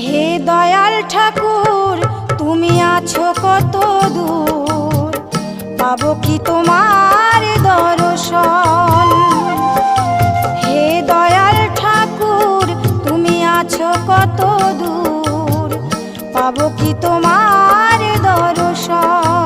হে দয়াল ঠাকুর তুমি আছো কত দূর, পাবো কি তোমার দর্শন। হে দয়াল ঠাকুর তুমি আছো কত দূর, পাবো কি তোমার দর্শন।